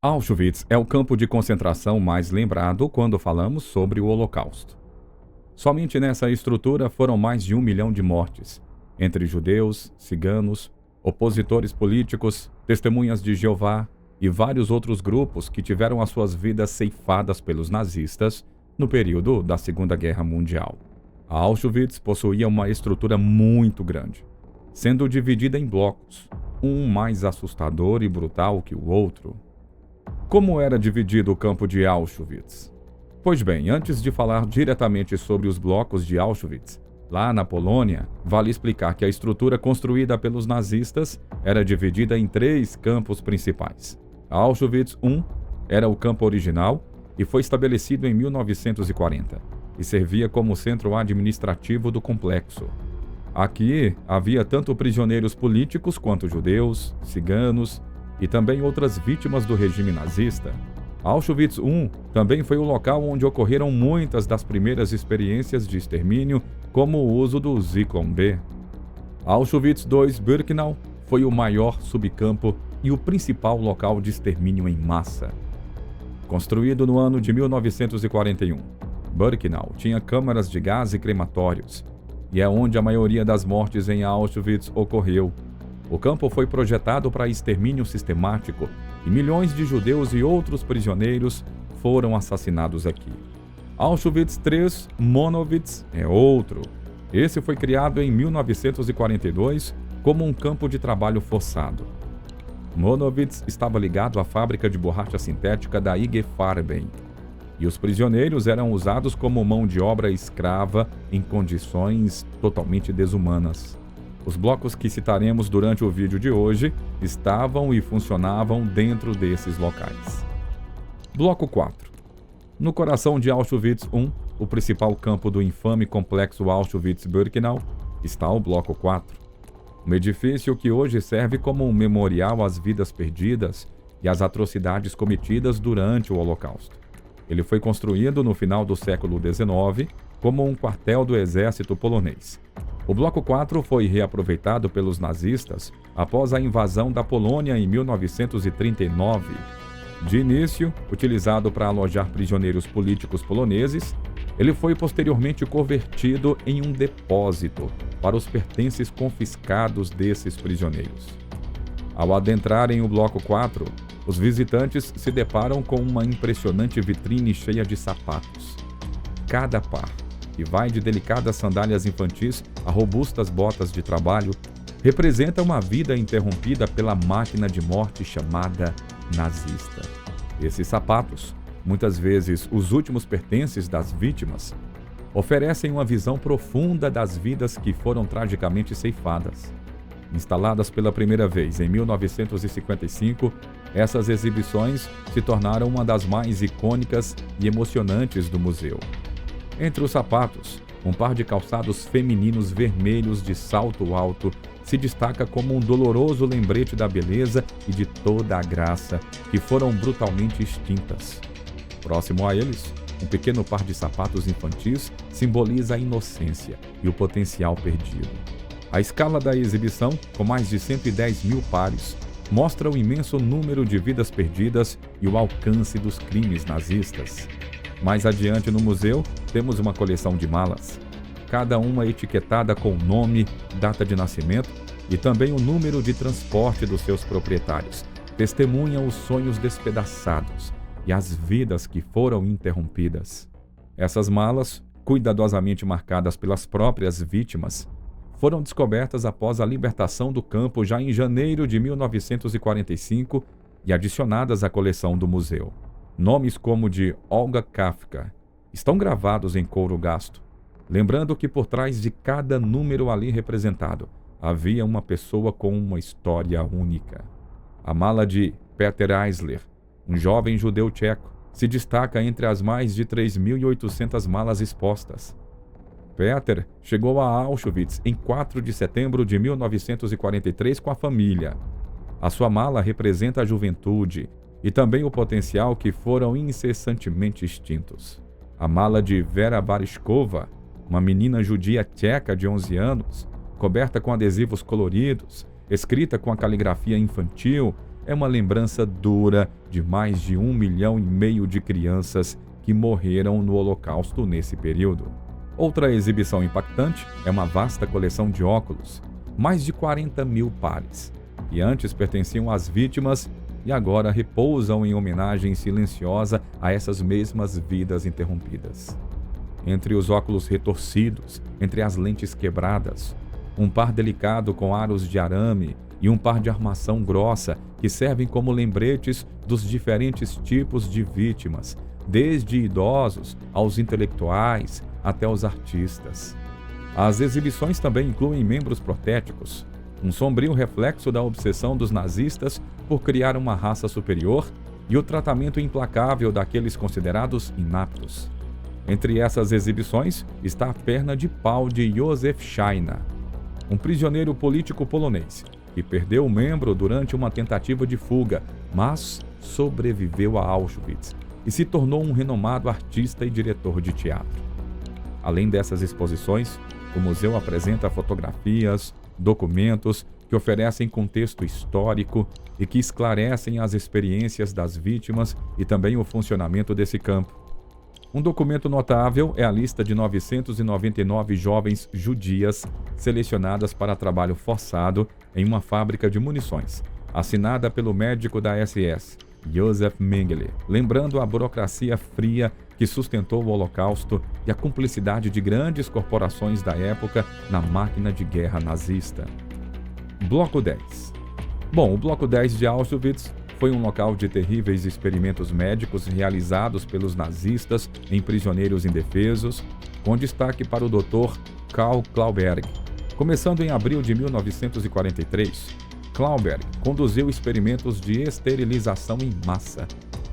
Auschwitz é o campo de concentração mais lembrado quando falamos sobre o Holocausto. Somente nessa estrutura foram mais de 1 milhão de mortes, entre judeus, ciganos, opositores políticos, testemunhas de Jeová e vários outros grupos que tiveram as suas vidas ceifadas pelos nazistas no período da Segunda Guerra Mundial. A Auschwitz possuía uma estrutura muito grande, sendo dividida em blocos, um mais assustador e brutal que o outro. Como era dividido o campo de Auschwitz? Pois bem, antes de falar diretamente sobre os blocos de Auschwitz, lá na Polônia, vale explicar que a estrutura construída pelos nazistas era dividida em 3 campos principais. Auschwitz I era o campo original e foi estabelecido em 1940 e servia como centro administrativo do complexo. Aqui havia tanto prisioneiros políticos quanto judeus, ciganos e também outras vítimas do regime nazista. Auschwitz I também foi o local onde ocorreram muitas das primeiras experiências de extermínio, como o uso do Zyklon B. Auschwitz II-Birkenau foi o maior subcampo e o principal local de extermínio em massa. Construído no ano de 1941, Birkenau tinha câmaras de gás e crematórios, e é onde a maioria das mortes em Auschwitz ocorreu. O campo foi projetado para extermínio sistemático e milhões de judeus e outros prisioneiros foram assassinados aqui. Auschwitz III Monowitz é outro. Esse foi criado em 1942 como um campo de trabalho forçado. Monowitz estava ligado à fábrica de borracha sintética da IG Farben, e os prisioneiros eram usados como mão de obra escrava em condições totalmente desumanas. Os blocos que citaremos durante o vídeo de hoje estavam e funcionavam dentro desses locais. Bloco 4. No coração de Auschwitz I, o principal campo do infame complexo Auschwitz-Birkenau, está o Bloco 4. Um edifício que hoje serve como um memorial às vidas perdidas e às atrocidades cometidas durante o Holocausto. Ele foi construído no final do século XIX como um quartel do exército polonês. O Bloco 4 foi reaproveitado pelos nazistas após a invasão da Polônia em 1939. De início, utilizado para alojar prisioneiros políticos poloneses, ele foi posteriormente convertido em um depósito para os pertences confiscados desses prisioneiros. Ao adentrarem o Bloco 4, os visitantes se deparam com uma impressionante vitrine cheia de sapatos. Cada par, que vai de delicadas sandálias infantis a robustas botas de trabalho, representa uma vida interrompida pela máquina de morte chamada nazista. Esses sapatos, muitas vezes os últimos pertences das vítimas, oferecem uma visão profunda das vidas que foram tragicamente ceifadas. Instaladas pela primeira vez em 1955, essas exibições se tornaram uma das mais icônicas e emocionantes do museu. Entre os sapatos, um par de calçados femininos vermelhos de salto alto se destaca como um doloroso lembrete da beleza e de toda a graça que foram brutalmente extintas. Próximo a eles, um pequeno par de sapatos infantis simboliza a inocência e o potencial perdido. A escala da exibição, com mais de 110 mil pares, mostra o imenso número de vidas perdidas e o alcance dos crimes nazistas. Mais adiante no museu, temos uma coleção de malas, cada uma etiquetada com nome, data de nascimento e também o número de transporte dos seus proprietários. Testemunham os sonhos despedaçados e as vidas que foram interrompidas. Essas malas, cuidadosamente marcadas pelas próprias vítimas, foram descobertas após a libertação do campo já em janeiro de 1945 e adicionadas à coleção do museu. Nomes como de Olga Kafka estão gravados em couro gasto, lembrando que por trás de cada número ali representado havia uma pessoa com uma história única. A mala de Peter Eisler, um jovem judeu tcheco, se destaca entre as mais de 3.800 malas expostas. Peter chegou a Auschwitz em 4 de setembro de 1943 com a família. A sua mala representa a juventude e também o potencial que foram incessantemente extintos. A mala de Vera Barishkova, uma menina judia tcheca de 11 anos, coberta com adesivos coloridos, escrita com a caligrafia infantil, é uma lembrança dura de mais de 1,5 milhão de crianças que morreram no Holocausto nesse período. Outra exibição impactante é uma vasta coleção de óculos, mais de 40 mil pares, que antes pertenciam às vítimas e agora repousam em homenagem silenciosa a essas mesmas vidas interrompidas. Entre os óculos retorcidos, entre as lentes quebradas, um par delicado com aros de arame e um par de armação grossa que servem como lembretes dos diferentes tipos de vítimas, desde idosos aos intelectuais até os artistas. As exibições também incluem membros protéticos, um sombrio reflexo da obsessão dos nazistas por criar uma raça superior e o tratamento implacável daqueles considerados inaptos. Entre essas exibições está a perna de pau de Józef Chajna, um prisioneiro político polonês que perdeu um membro durante uma tentativa de fuga, mas sobreviveu a Auschwitz e se tornou um renomado artista e diretor de teatro. Além dessas exposições, o museu apresenta fotografias, documentos que oferecem contexto histórico e que esclarecem as experiências das vítimas e também o funcionamento desse campo. Um documento notável é a lista de 999 jovens judias selecionadas para trabalho forçado em uma fábrica de munições, assinada pelo médico da SS, Josef Mengele, lembrando a burocracia fria que sustentou o Holocausto e a cumplicidade de grandes corporações da época na máquina de guerra nazista. Bloco 10. Bom, o Bloco 10 de Auschwitz foi um local de terríveis experimentos médicos realizados pelos nazistas em prisioneiros indefesos, com destaque para o Dr. Karl Klauberg. Começando em abril de 1943, Klauberg conduziu experimentos de esterilização em massa,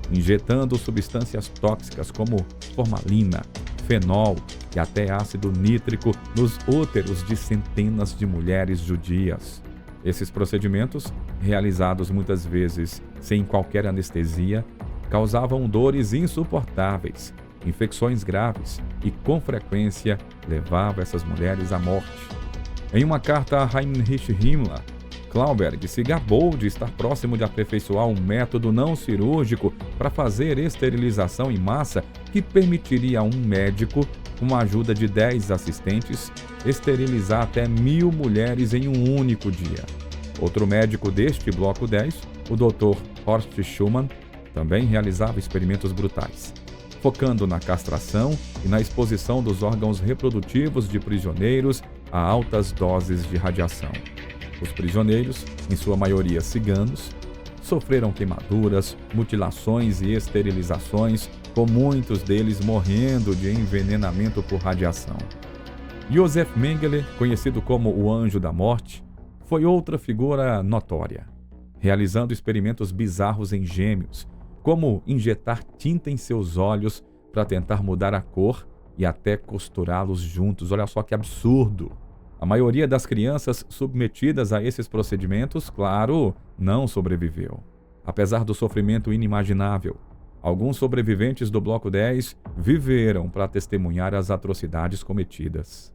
injetando substâncias tóxicas como formalina, fenol e até ácido nítrico nos úteros de centenas de mulheres judias. Esses procedimentos, realizados muitas vezes sem qualquer anestesia, causavam dores insuportáveis, infecções graves e, com frequência, levavam essas mulheres à morte. Em uma carta a Heinrich Himmler, Klauberg se gabou de estar próximo de aperfeiçoar um método não cirúrgico para fazer esterilização em massa que permitiria a um médico, com a ajuda de 10 assistentes, esterilizar até 1.000 mulheres em um único dia. Outro médico deste Bloco 10, o Dr. Horst Schumann, também realizava experimentos brutais, focando na castração e na exposição dos órgãos reprodutivos de prisioneiros a altas doses de radiação. Os prisioneiros, em sua maioria ciganos, sofreram queimaduras, mutilações e esterilizações, com muitos deles morrendo de envenenamento por radiação. Josef Mengele, conhecido como o Anjo da Morte, foi outra figura notória, realizando experimentos bizarros em gêmeos, como injetar tinta em seus olhos para tentar mudar a cor e até costurá-los juntos. Olha só que absurdo! A maioria das crianças submetidas a esses procedimentos, claro, não sobreviveu. Apesar do sofrimento inimaginável, alguns sobreviventes do Bloco 10 viveram para testemunhar as atrocidades cometidas.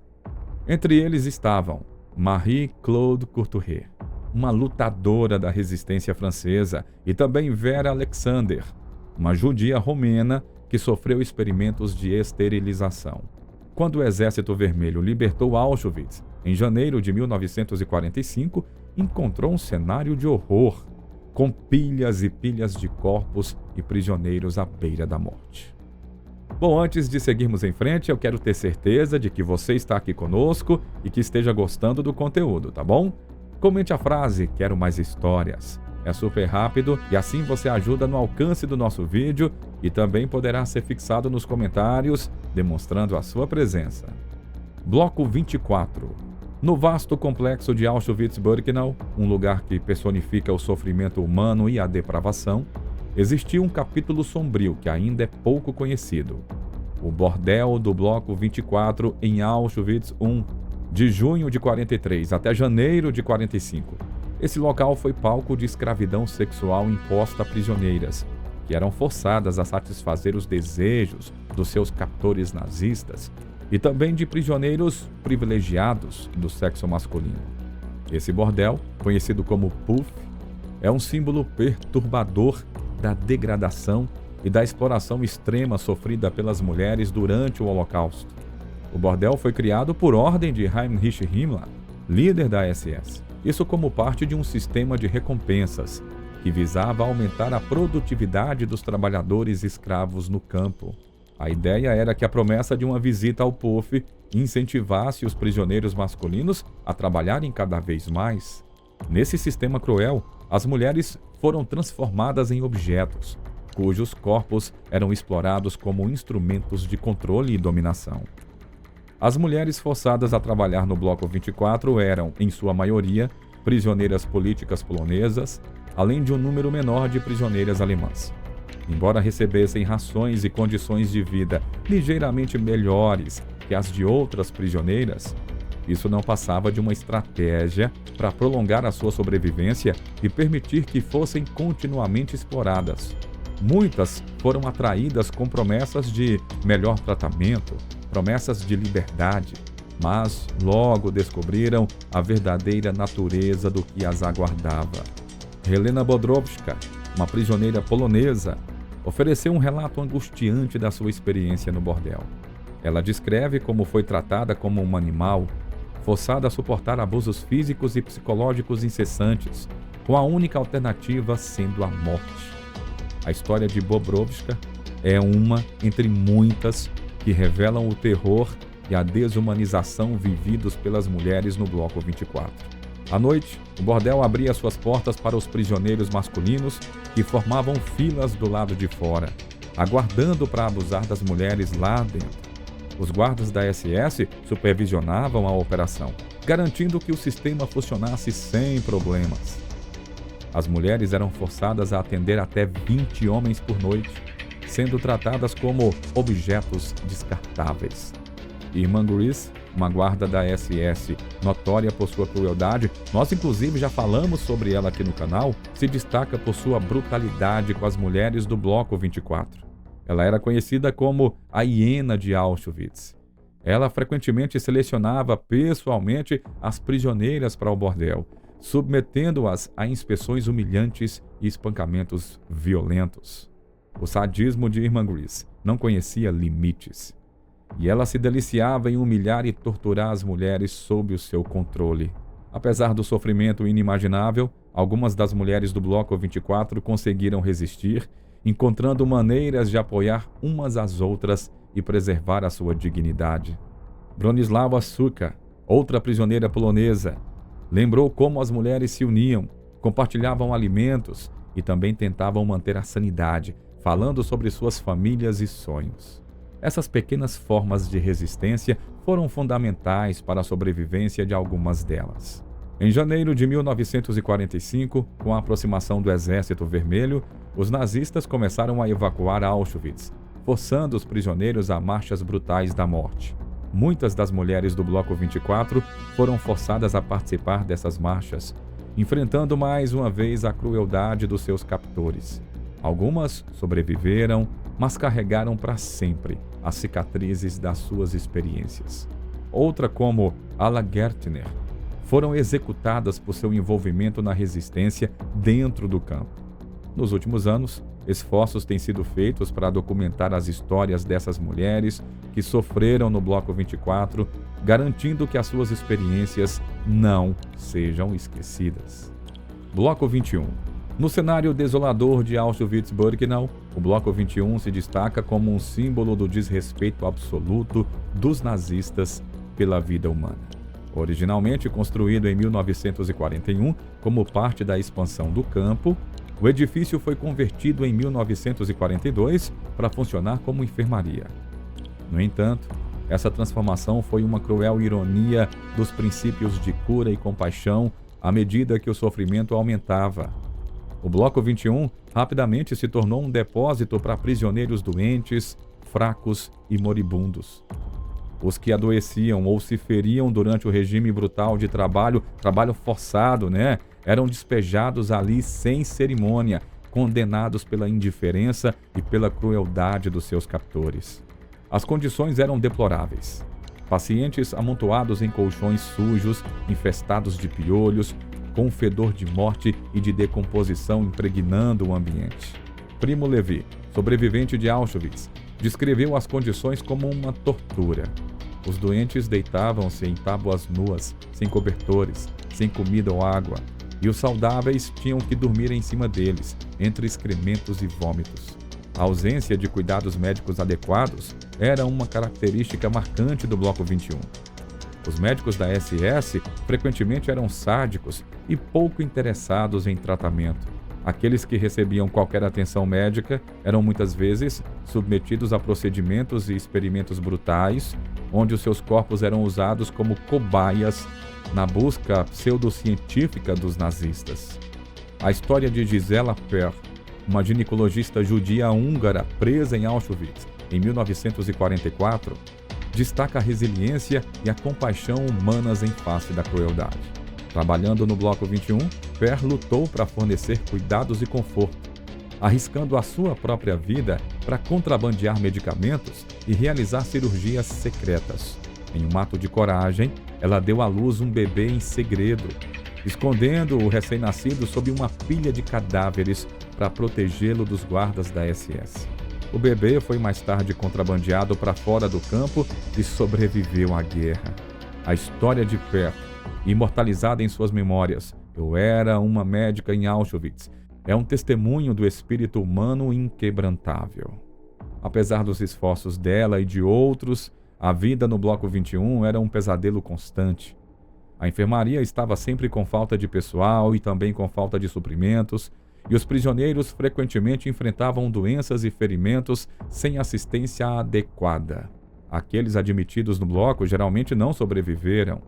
Entre eles estavam Marie-Claude Courtouré, uma lutadora da resistência francesa, e também Vera Alexander, uma judia romena que sofreu experimentos de esterilização. Quando o Exército Vermelho libertou Auschwitz, em janeiro de 1945, encontrou um cenário de horror, com pilhas e pilhas de corpos e prisioneiros à beira da morte. Bom, antes de seguirmos em frente, eu quero ter certeza de que você está aqui conosco e que esteja gostando do conteúdo, tá bom? Comente a frase "Quero mais histórias". É super rápido e assim você ajuda no alcance do nosso vídeo e também poderá ser fixado nos comentários, demonstrando a sua presença. Bloco 24. No vasto complexo de Auschwitz-Birkenau, um lugar que personifica o sofrimento humano e a depravação, existia um capítulo sombrio que ainda é pouco conhecido. O bordel do Bloco 24 em Auschwitz I, de junho de 43 até janeiro de 45. Esse local foi palco de escravidão sexual imposta a prisioneiras, que eram forçadas a satisfazer os desejos dos seus captores nazistas, e também de prisioneiros privilegiados do sexo masculino. Esse bordel, conhecido como PUF, é um símbolo perturbador da degradação e da exploração extrema sofrida pelas mulheres durante o Holocausto. O bordel foi criado por ordem de Heinrich Himmler, líder da SS. Isso como parte de um sistema de recompensas que visava aumentar a produtividade dos trabalhadores escravos no campo. A ideia era que a promessa de uma visita ao POF incentivasse os prisioneiros masculinos a trabalharem cada vez mais. Nesse sistema cruel, as mulheres foram transformadas em objetos, cujos corpos eram explorados como instrumentos de controle e dominação. As mulheres forçadas a trabalhar no Bloco 24 eram, em sua maioria, prisioneiras políticas polonesas, além de um número menor de prisioneiras alemãs. Embora recebessem rações e condições de vida ligeiramente melhores que as de outras prisioneiras, isso não passava de uma estratégia para prolongar a sua sobrevivência e permitir que fossem continuamente exploradas. Muitas foram atraídas com promessas de melhor tratamento, promessas de liberdade, mas logo descobriram a verdadeira natureza do que as aguardava. Helena Bodrowska, uma prisioneira polonesa, ofereceu um relato angustiante da sua experiência no bordel. Ela descreve como foi tratada como um animal, forçada a suportar abusos físicos e psicológicos incessantes, com a única alternativa sendo a morte. A história de Bobrovska é uma entre muitas que revelam o terror e a desumanização vividos pelas mulheres no Bloco 24. À noite, o bordel abria suas portas para os prisioneiros masculinos que formavam filas do lado de fora, aguardando para abusar das mulheres lá dentro. Os guardas da SS supervisionavam a operação, garantindo que o sistema funcionasse sem problemas. As mulheres eram forçadas a atender até 20 homens por noite, sendo tratadas como objetos descartáveis. Irmã Grace, uma guarda da SS notória por sua crueldade, nós inclusive já falamos sobre ela aqui no canal, se destaca por sua brutalidade com as mulheres do Bloco 24. Ela era conhecida como a hiena de Auschwitz. Ela frequentemente selecionava pessoalmente as prisioneiras para o bordel, submetendo-as a inspeções humilhantes e espancamentos violentos. O sadismo de Irmã Grace não conhecia limites, e ela se deliciava em humilhar e torturar as mulheres sob o seu controle. Apesar do sofrimento inimaginável, algumas das mulheres do Bloco 24 conseguiram resistir, encontrando maneiras de apoiar umas às outras e preservar a sua dignidade. Bronislawa Suka, outra prisioneira polonesa, lembrou como as mulheres se uniam, compartilhavam alimentos e também tentavam manter a sanidade, falando sobre suas famílias e sonhos. Essas pequenas formas de resistência foram fundamentais para a sobrevivência de algumas delas. Em janeiro de 1945, com a aproximação do Exército Vermelho, os nazistas começaram a evacuar Auschwitz, forçando os prisioneiros a marchas brutais da morte. Muitas das mulheres do Bloco 24 foram forçadas a participar dessas marchas, enfrentando mais uma vez a crueldade dos seus captores. Algumas sobreviveram, mas carregaram para sempre as cicatrizes das suas experiências. Outra, como Alla Gertner, foram executadas por seu envolvimento na resistência dentro do campo. Nos últimos anos, esforços têm sido feitos para documentar as histórias dessas mulheres que sofreram no Bloco 24, garantindo que as suas experiências não sejam esquecidas. Bloco 21. No cenário desolador de Auschwitz-Birkenau, o Bloco 21 se destaca como um símbolo do desrespeito absoluto dos nazistas pela vida humana. Originalmente construído em 1941 como parte da expansão do campo, o edifício foi convertido em 1942 para funcionar como enfermaria. No entanto, essa transformação foi uma cruel ironia dos princípios de cura e compaixão à medida que o sofrimento aumentava. O Bloco 21 rapidamente se tornou um depósito para prisioneiros doentes, fracos e moribundos. Os que adoeciam ou se feriam durante o regime brutal de trabalho forçado, eram despejados ali sem cerimônia, condenados pela indiferença e pela crueldade dos seus captores. As condições eram deploráveis. Pacientes amontoados em colchões sujos, infestados de piolhos, com um fedor de morte e de decomposição impregnando o ambiente. Primo Levi, sobrevivente de Auschwitz, descreveu as condições como uma tortura. Os doentes deitavam-se em tábuas nuas, sem cobertores, sem comida ou água, e os saudáveis tinham que dormir em cima deles, entre excrementos e vômitos. A ausência de cuidados médicos adequados era uma característica marcante do Bloco 21. Os médicos da SS frequentemente eram sádicos e pouco interessados em tratamento. Aqueles que recebiam qualquer atenção médica eram muitas vezes submetidos a procedimentos e experimentos brutais, onde os seus corpos eram usados como cobaias na busca pseudocientífica dos nazistas. A história de Gisela Perl, uma ginecologista judia húngara presa em Auschwitz em 1944, destaca a resiliência e a compaixão humanas em face da crueldade. Trabalhando no Bloco 21, Perl lutou para fornecer cuidados e conforto, arriscando a sua própria vida para contrabandear medicamentos e realizar cirurgias secretas. Em um ato de coragem, ela deu à luz um bebê em segredo, escondendo o recém-nascido sob uma pilha de cadáveres para protegê-lo dos guardas da SS. O bebê foi mais tarde contrabandeado para fora do campo e sobreviveu à guerra. A história de Perl, imortalizada em suas memórias, "Eu era uma médica em Auschwitz", é um testemunho do espírito humano inquebrantável. Apesar dos esforços dela e de outros, a vida no Bloco 21 era um pesadelo constante. A enfermaria estava sempre com falta de pessoal e também com falta de suprimentos, e os prisioneiros frequentemente enfrentavam doenças e ferimentos sem assistência adequada. Aqueles admitidos no bloco geralmente não sobreviveram,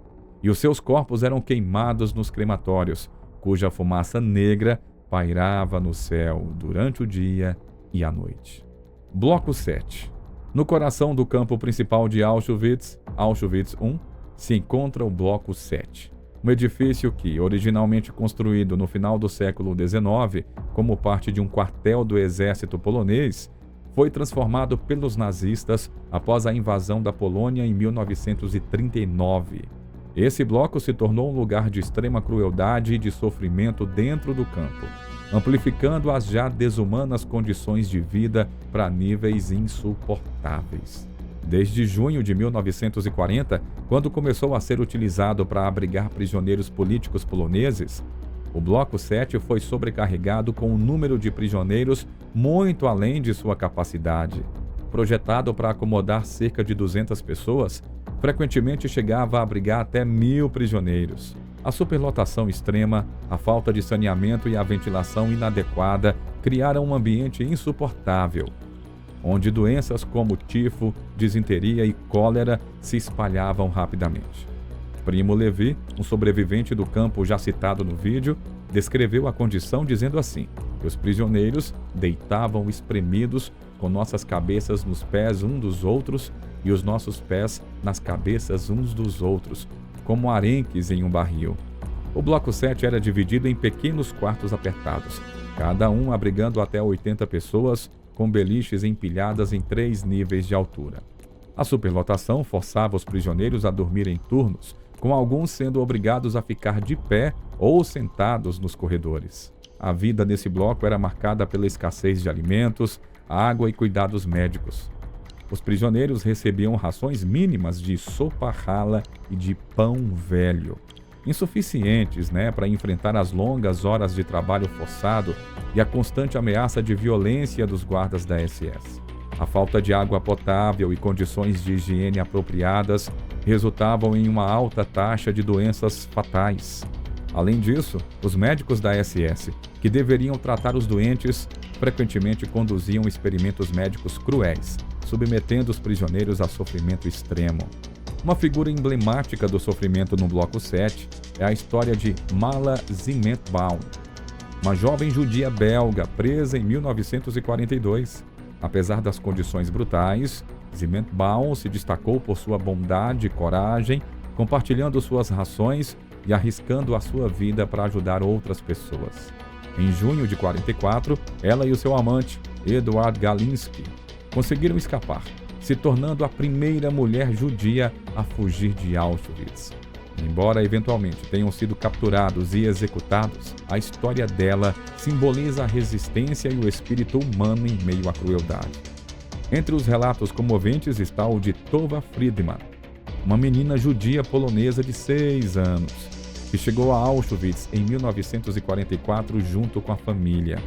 e os seus corpos eram queimados nos crematórios, cuja fumaça negra pairava no céu durante o dia e a noite. Bloco 7. No coração do campo principal de Auschwitz, Auschwitz I, se encontra o Bloco 7. Um edifício que, originalmente construído no final do século XIX como parte de um quartel do exército polonês, foi transformado pelos nazistas após a invasão da Polônia em 1939. Esse bloco se tornou um lugar de extrema crueldade e de sofrimento dentro do campo, amplificando as já desumanas condições de vida para níveis insuportáveis. Desde junho de 1940, quando começou a ser utilizado para abrigar prisioneiros políticos poloneses, o Bloco 7 foi sobrecarregado com um número de prisioneiros muito além de sua capacidade. Projetado para acomodar cerca de 200 pessoas, frequentemente chegava a abrigar até 1.000 prisioneiros. A superlotação extrema, a falta de saneamento e a ventilação inadequada criaram um ambiente insuportável, onde doenças como tifo, disenteria e cólera se espalhavam rapidamente. Primo Levi, um sobrevivente do campo já citado no vídeo, descreveu a condição dizendo assim, que os prisioneiros deitavam espremidos com nossas cabeças nos pés uns dos outros e os nossos pés nas cabeças uns dos outros, como arenques em um barril. O Bloco 7 era dividido em pequenos quartos apertados, cada um abrigando até 80 pessoas, com beliches empilhadas em 3 níveis de altura. A superlotação forçava os prisioneiros a dormir em turnos, com alguns sendo obrigados a ficar de pé ou sentados nos corredores. A vida nesse bloco era marcada pela escassez de alimentos, água e cuidados médicos. Os prisioneiros recebiam rações mínimas de sopa rala e de pão velho, insuficientes, para enfrentar as longas horas de trabalho forçado e a constante ameaça de violência dos guardas da SS. A falta de água potável e condições de higiene apropriadas resultavam em uma alta taxa de doenças fatais. Além disso, os médicos da SS, que deveriam tratar os doentes, frequentemente conduziam experimentos médicos cruéis, submetendo os prisioneiros a sofrimento extremo. Uma figura emblemática do sofrimento no Bloco 7 é a história de Mala Zimetbaum, uma jovem judia belga presa em 1942. Apesar das condições brutais, Zimetbaum se destacou por sua bondade e coragem, compartilhando suas rações e arriscando a sua vida para ajudar outras pessoas. Em junho de 1944, ela e o seu amante, Eduard Galinski, conseguiram escapar, se tornando a primeira mulher judia a fugir de Auschwitz. Embora eventualmente tenham sido capturados e executados, a história dela simboliza a resistência e o espírito humano em meio à crueldade. Entre os relatos comoventes está o de Tova Friedman, uma menina judia polonesa de 6 anos, que chegou a Auschwitz em 1944 junto com a família.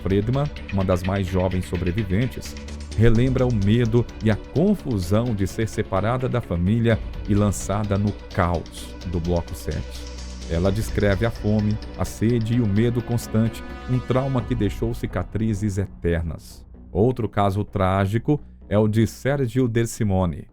Friedman, uma das mais jovens sobreviventes, relembra o medo e a confusão de ser separada da família e lançada no caos do Bloco 7. Ela descreve a fome, a sede e o medo constante, um trauma que deixou cicatrizes eternas. Outro caso trágico é o de Sergio De Simone,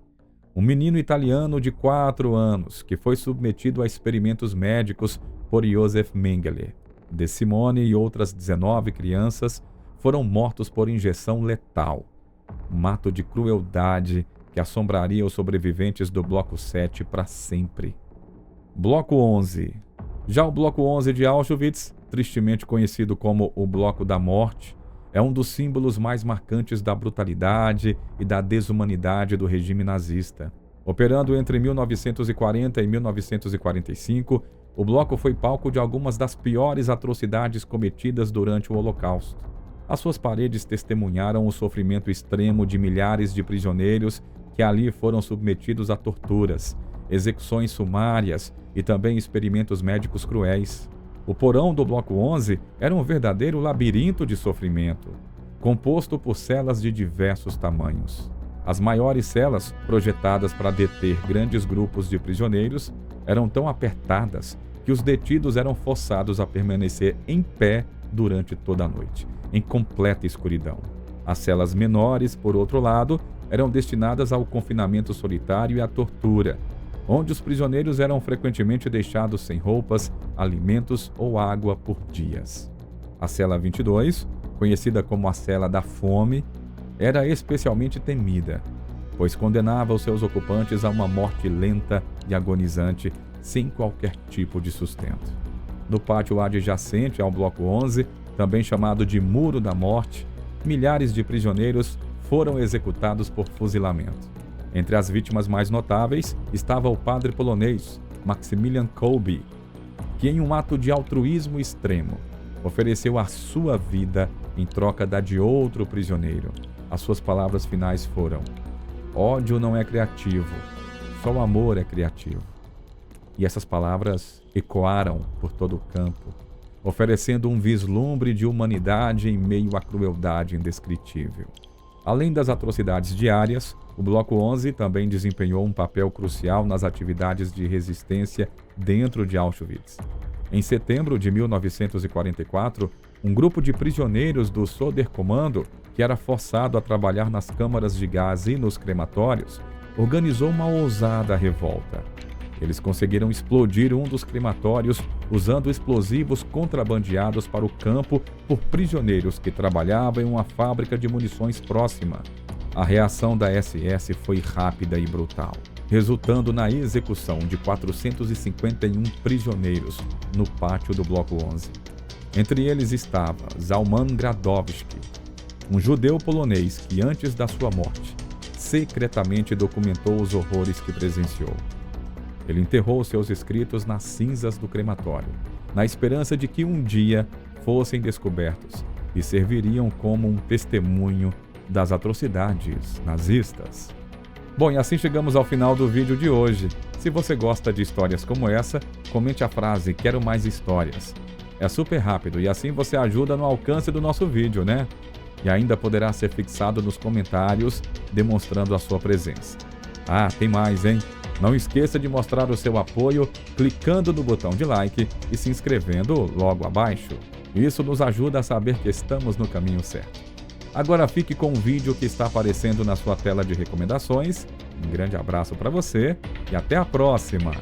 um menino italiano de 4 anos que foi submetido a experimentos médicos por Josef Mengele. De Simone e outras 19 crianças foram mortos por injeção letal. Um ato de crueldade que assombraria os sobreviventes do Bloco 7 para sempre. Bloco 11. Já o Bloco 11 de Auschwitz, tristemente conhecido como o Bloco da Morte, é um dos símbolos mais marcantes da brutalidade e da desumanidade do regime nazista. Operando entre 1940 e 1945, o bloco foi palco de algumas das piores atrocidades cometidas durante o Holocausto. As suas paredes testemunharam o sofrimento extremo de milhares de prisioneiros que ali foram submetidos a torturas, execuções sumárias e também experimentos médicos cruéis. O porão do Bloco 11 era um verdadeiro labirinto de sofrimento, composto por celas de diversos tamanhos. As maiores celas, projetadas para deter grandes grupos de prisioneiros, eram tão apertadas que os detidos eram forçados a permanecer em pé durante toda a noite, em completa escuridão. As celas menores, por outro lado, eram destinadas ao confinamento solitário e à tortura, onde os prisioneiros eram frequentemente deixados sem roupas, alimentos ou água por dias. A cela 22, conhecida como a cela da fome, era especialmente temida, pois condenava os seus ocupantes a uma morte lenta e agonizante, sem qualquer tipo de sustento. No pátio adjacente ao Bloco 11, também chamado de Muro da Morte, milhares de prisioneiros foram executados por fuzilamento. Entre as vítimas mais notáveis estava o padre polonês Maximilian Kolbe, que em um ato de altruísmo extremo ofereceu a sua vida em troca da de outro prisioneiro. As suas palavras finais foram: "Ódio não é criativo, só o amor é criativo." E essas palavras ecoaram por todo o campo, oferecendo um vislumbre de humanidade em meio à crueldade indescritível. Além das atrocidades diárias, o Bloco 11 também desempenhou um papel crucial nas atividades de resistência dentro de Auschwitz. Em setembro de 1944, um grupo de prisioneiros do Sonderkommando, que era forçado a trabalhar nas câmaras de gás e nos crematórios, organizou uma ousada revolta. Eles conseguiram explodir um dos crematórios usando explosivos contrabandeados para o campo por prisioneiros que trabalhavam em uma fábrica de munições próxima. A reação da SS foi rápida e brutal, resultando na execução de 451 prisioneiros no pátio do Bloco 11. Entre eles estava Zalman Gradowski, um judeu polonês que, antes da sua morte, secretamente documentou os horrores que presenciou. Ele enterrou seus escritos nas cinzas do crematório, na esperança de que um dia fossem descobertos e serviriam como um testemunho das atrocidades nazistas. Bom, e assim chegamos ao final do vídeo de hoje. Se você gosta de histórias como essa, comente a frase "Quero mais histórias". É super rápido e assim você ajuda no alcance do nosso vídeo, né? E ainda poderá ser fixado nos comentários, demonstrando a sua presença. Ah, tem mais, hein? Não esqueça de mostrar o seu apoio clicando no botão de like e se inscrevendo logo abaixo. Isso nos ajuda a saber que estamos no caminho certo. Agora fique com o vídeo que está aparecendo na sua tela de recomendações. Um grande abraço para você e até a próxima!